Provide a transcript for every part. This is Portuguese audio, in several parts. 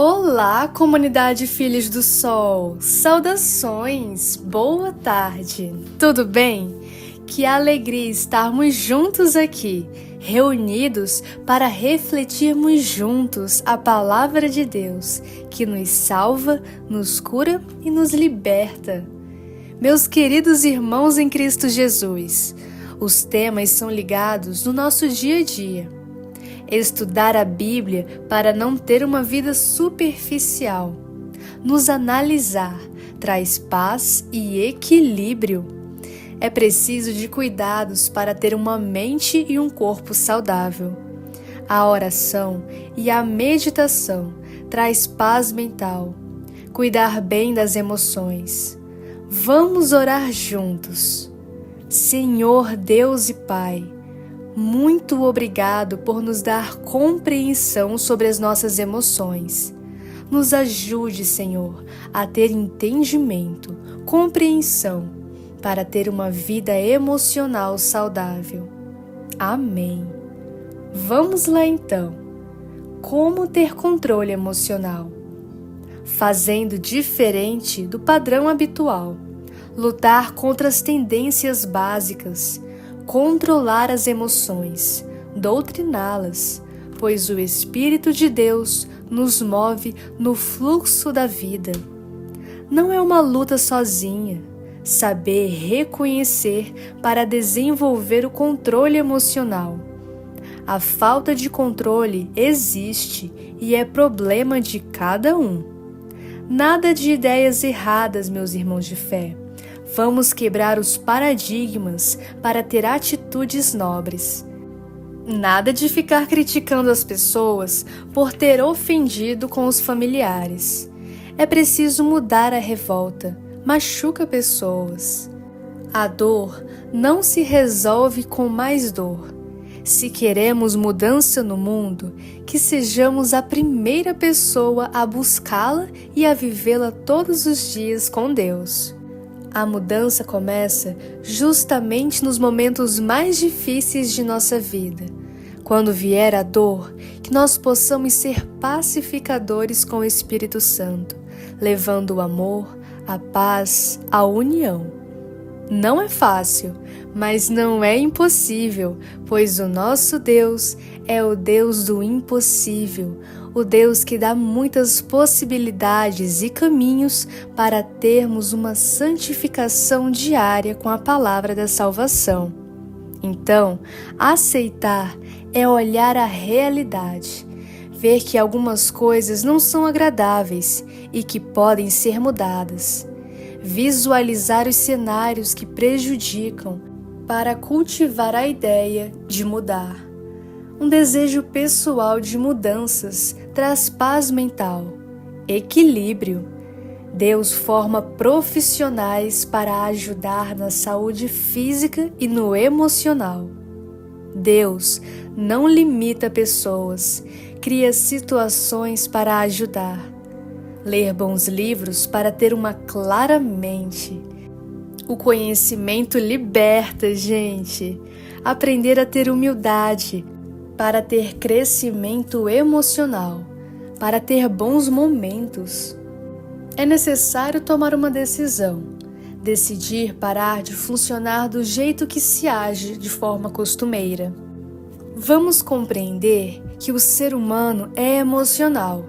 Olá, comunidade Filhos do Sol! Saudações! Boa tarde! Tudo bem? Que alegria estarmos juntos aqui, reunidos para refletirmos juntos a Palavra de Deus, que nos salva, nos cura e nos liberta. Meus queridos irmãos em Cristo Jesus, os temas são ligados no nosso dia a dia. Estudar a Bíblia para não ter uma vida superficial. Nos analisar traz paz e equilíbrio. É preciso de cuidados para ter uma mente e um corpo saudável. A oração e a meditação traz paz mental. Cuidar bem das emoções. Vamos orar juntos. Senhor Deus e Pai, muito obrigado por nos dar compreensão sobre as nossas emoções. Nos ajude, Senhor, a ter entendimento, compreensão, para ter uma vida emocional saudável. Amém. Vamos lá então. Como ter controle emocional? Fazendo diferente do padrão habitual. Lutar contra as tendências básicas. Controlar as emoções, doutriná-las, pois o Espírito de Deus nos move no fluxo da vida. Não é uma luta sozinha. Saber reconhecer para desenvolver o controle emocional. A falta de controle existe e é problema de cada um. Nada de ideias erradas, meus irmãos de fé. Vamos quebrar os paradigmas para ter atitudes nobres. Nada de ficar criticando as pessoas por ter ofendido com os familiares. É preciso mudar a revolta, machuca pessoas. A dor não se resolve com mais dor. Se queremos mudança no mundo, que sejamos a primeira pessoa a buscá-la e a vivê-la todos os dias com Deus. A mudança começa justamente nos momentos mais difíceis de nossa vida. Quando vier a dor, que nós possamos ser pacificadores com o Espírito Santo, levando o amor, a paz, a união. Não é fácil, mas não é impossível, pois o nosso Deus é o Deus do impossível, o Deus que dá muitas possibilidades e caminhos para termos uma santificação diária com a palavra da salvação. Então, aceitar é olhar a realidade, ver que algumas coisas não são agradáveis e que podem ser mudadas. Visualizar os cenários que prejudicam para cultivar a ideia de mudar. Um desejo pessoal de mudanças traz paz mental, equilíbrio. Deus forma profissionais para ajudar na saúde física e no emocional. Deus não limita pessoas, cria situações para ajudar. Ler bons livros para ter uma clara mente. O conhecimento liberta, gente. Aprender a ter humildade para ter crescimento emocional, para ter bons momentos. É necessário tomar uma decisão, decidir parar de funcionar do jeito que se age de forma costumeira. Vamos compreender que o ser humano é emocional,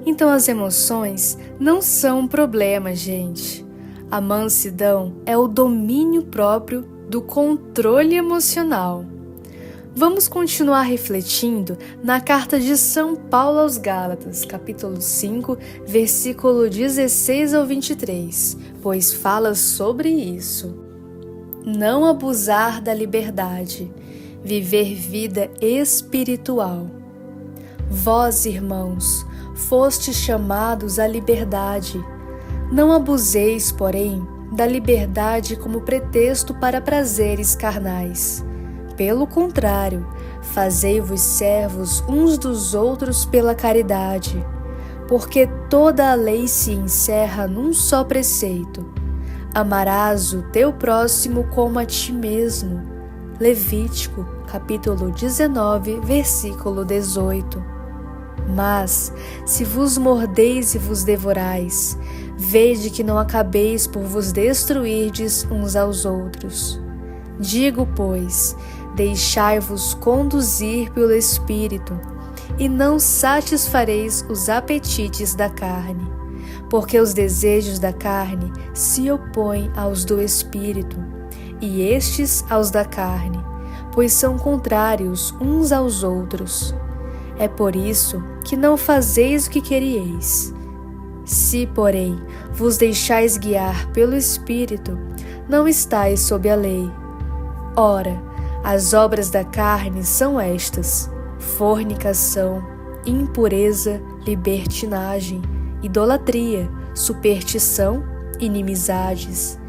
então as emoções não são um problema, gente. A mansidão é o domínio próprio do controle emocional. Vamos continuar refletindo na carta de São Paulo aos Gálatas, capítulo 5, versículo 16 ao 23, pois fala sobre isso. Não abusar da liberdade, viver vida espiritual. Vós, irmãos, fostes chamados à liberdade. Não abuseis, porém, da liberdade como pretexto para prazeres carnais. Pelo contrário, fazei-vos servos uns dos outros pela caridade, porque toda a lei se encerra num só preceito: amarás o teu próximo como a ti mesmo. Levítico, capítulo 19, versículo 18. Mas, se vos mordeis e vos devorais, vede que não acabeis por vos destruirdes uns aos outros. Digo, pois, deixai-vos conduzir pelo Espírito, e não satisfareis os apetites da carne, porque os desejos da carne se opõem aos do Espírito, e estes aos da carne, pois são contrários uns aos outros. É por isso que não fazeis o que querieis. Se, porém, vos deixais guiar pelo Espírito, não estáis sob a lei. Ora, as obras da carne são estas: fornicação, impureza, libertinagem, idolatria, superstição, inimizades,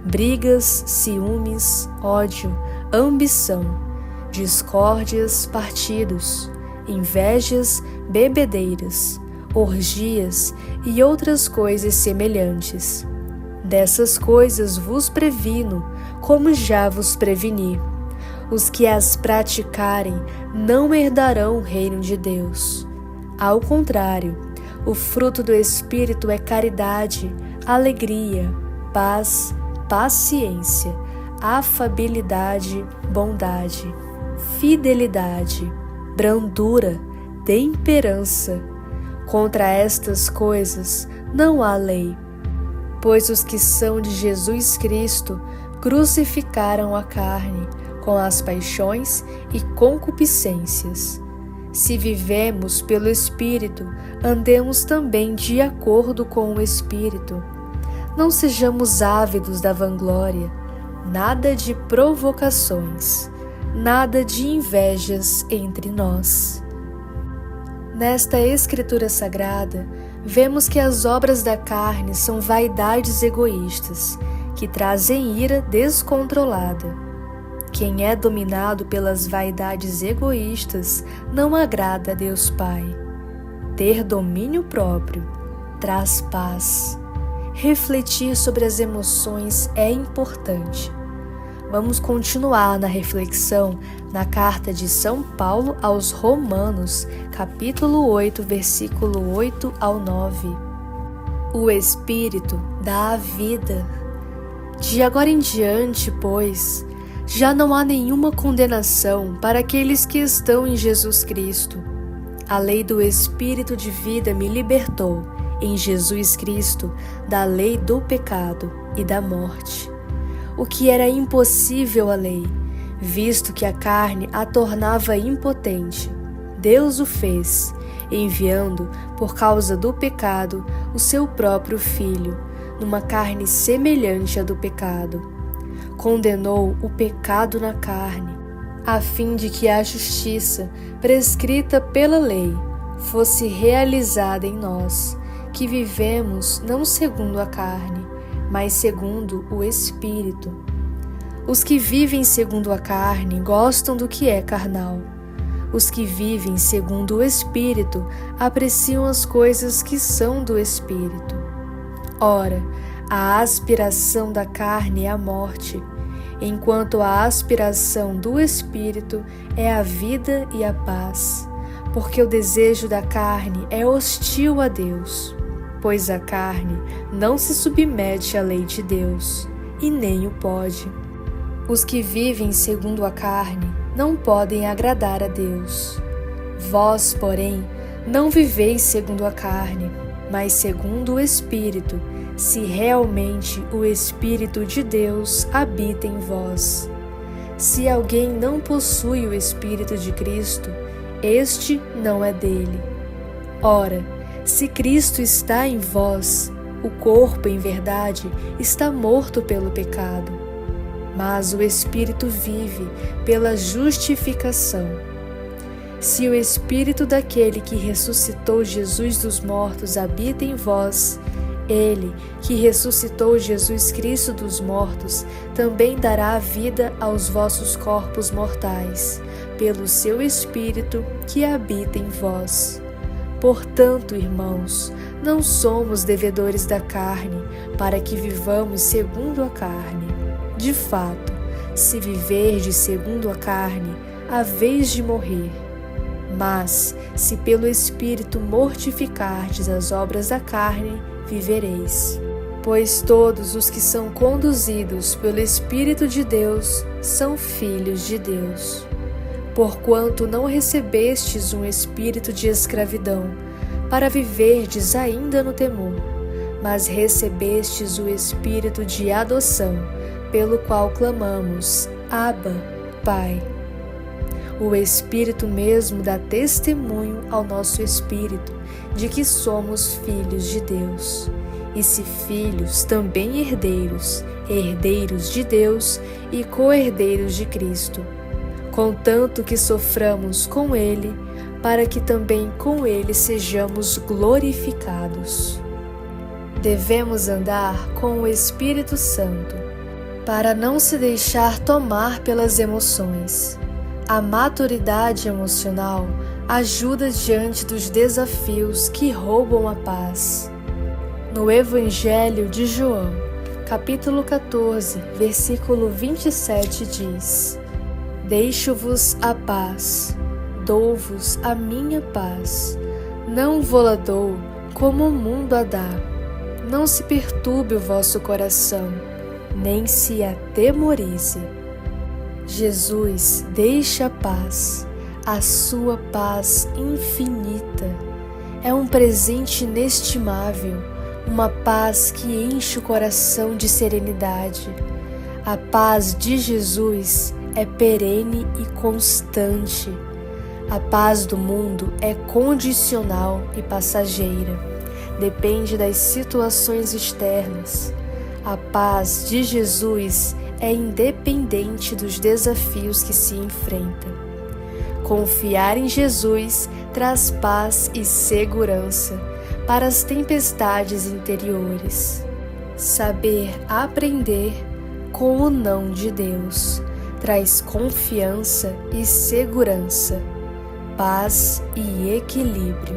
brigas, ciúmes, ódio, ambição, discórdias, partidos, invejas, bebedeiras, orgias e outras coisas semelhantes. Dessas coisas vos previno, como já vos preveni. Os que as praticarem não herdarão o reino de Deus. Ao contrário, o fruto do Espírito é caridade, alegria, paz, paciência, afabilidade, bondade, fidelidade, brandura, temperança. Contra estas coisas não há lei. Pois os que são de Jesus Cristo crucificaram a carne com as paixões e concupiscências. Se vivemos pelo Espírito, andemos também de acordo com o Espírito. Não sejamos ávidos da vanglória, nada de provocações, nada de invejas entre nós. Nesta Escritura Sagrada, vemos que as obras da carne são vaidades egoístas, que trazem ira descontrolada. Quem é dominado pelas vaidades egoístas não agrada a Deus Pai. Ter domínio próprio traz paz. Refletir sobre as emoções é importante. Vamos continuar na reflexão na carta de São Paulo aos Romanos, capítulo 8, versículo 8 ao 9. O Espírito dá a vida. De agora em diante, pois, já não há nenhuma condenação para aqueles que estão em Jesus Cristo. A lei do Espírito de vida me libertou, em Jesus Cristo, da lei do pecado e da morte. O que era impossível à lei, visto que a carne a tornava impotente, Deus o fez, enviando, por causa do pecado, o seu próprio Filho, numa carne semelhante à do pecado. Condenou o pecado na carne, a fim de que a justiça, prescrita pela lei, fosse realizada em nós, que vivemos não segundo a carne, mas segundo o Espírito. Os que vivem segundo a carne gostam do que é carnal. Os que vivem segundo o Espírito apreciam as coisas que são do Espírito. Ora, a aspiração da carne é a morte, enquanto a aspiração do Espírito é a vida e a paz, porque o desejo da carne é hostil a Deus, pois a carne não se submete à lei de Deus, e nem o pode. Os que vivem segundo a carne não podem agradar a Deus. Vós, porém, não viveis segundo a carne, mas segundo o Espírito, se realmente o Espírito de Deus habita em vós. Se alguém não possui o Espírito de Cristo, este não é dele. Ora, se Cristo está em vós, o corpo, em verdade, está morto pelo pecado, mas o Espírito vive pela justificação. Se o Espírito daquele que ressuscitou Jesus dos mortos habita em vós, ele, que ressuscitou Jesus Cristo dos mortos, também dará vida aos vossos corpos mortais, pelo seu Espírito que habita em vós. Portanto, irmãos, não somos devedores da carne, para que vivamos segundo a carne. De fato, se viverdes segundo a carne, haveis de morrer. Mas, se pelo Espírito mortificardes as obras da carne, vivereis. Pois todos os que são conduzidos pelo Espírito de Deus são filhos de Deus. Porquanto não recebestes um espírito de escravidão, para viverdes ainda no temor, mas recebestes o espírito de adoção, pelo qual clamamos, Abba, Pai. O Espírito mesmo dá testemunho ao nosso espírito de que somos filhos de Deus. E se filhos, também herdeiros, herdeiros de Deus e co-herdeiros de Cristo, contanto que soframos com Ele, para que também com Ele sejamos glorificados. Devemos andar com o Espírito Santo, para não se deixar tomar pelas emoções. A maturidade emocional ajuda diante dos desafios que roubam a paz. No Evangelho de João, capítulo 14, versículo 27 diz: Deixo-vos a paz, dou-vos a minha paz. Não vô-la dou como o mundo a dá. Não se perturbe o vosso coração, nem se atemorize. Jesus deixa a paz, a sua paz infinita. É um presente inestimável, uma paz que enche o coração de serenidade. A paz de Jesus é perene e constante. A paz do mundo é condicional e passageira. Depende das situações externas. A paz de Jesus é independente dos desafios que se enfrenta. Confiar em Jesus traz paz e segurança para as tempestades interiores. Saber aprender com o não de Deus traz confiança e segurança, paz e equilíbrio.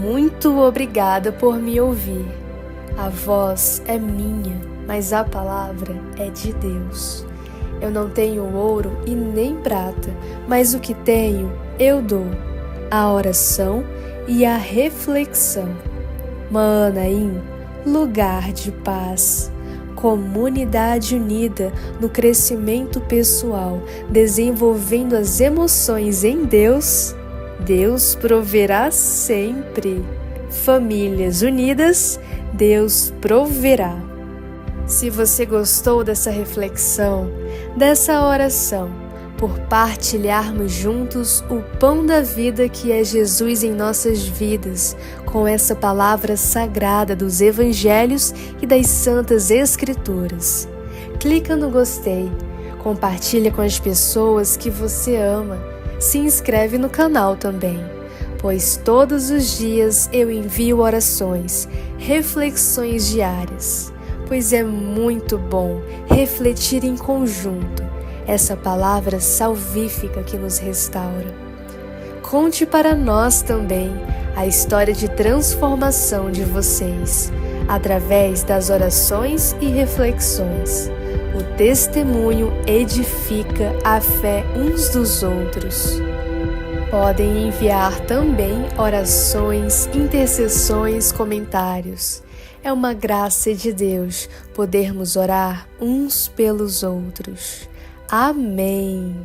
Muito obrigada por me ouvir. A voz é minha, mas a palavra é de Deus. Eu não tenho ouro e nem prata, mas o que tenho eu dou: a oração e a reflexão. Manaim, lugar de paz. Comunidade unida no crescimento pessoal, desenvolvendo as emoções em Deus. Deus proverá sempre. Famílias unidas, Deus proverá. Se você gostou dessa reflexão, dessa oração, por partilharmos juntos o pão da vida que é Jesus em nossas vidas, com essa palavra sagrada dos Evangelhos e das Santas Escrituras. Clica no gostei, compartilha com as pessoas que você ama, se inscreve no canal também, pois todos os dias eu envio orações, reflexões diárias, pois é muito bom refletir em conjunto essa palavra salvífica que nos restaura. Conte para nós também a história de transformação de vocês, através das orações e reflexões. O testemunho edifica a fé uns dos outros. Podem enviar também orações, intercessões, comentários. É uma graça de Deus podermos orar uns pelos outros. Amém.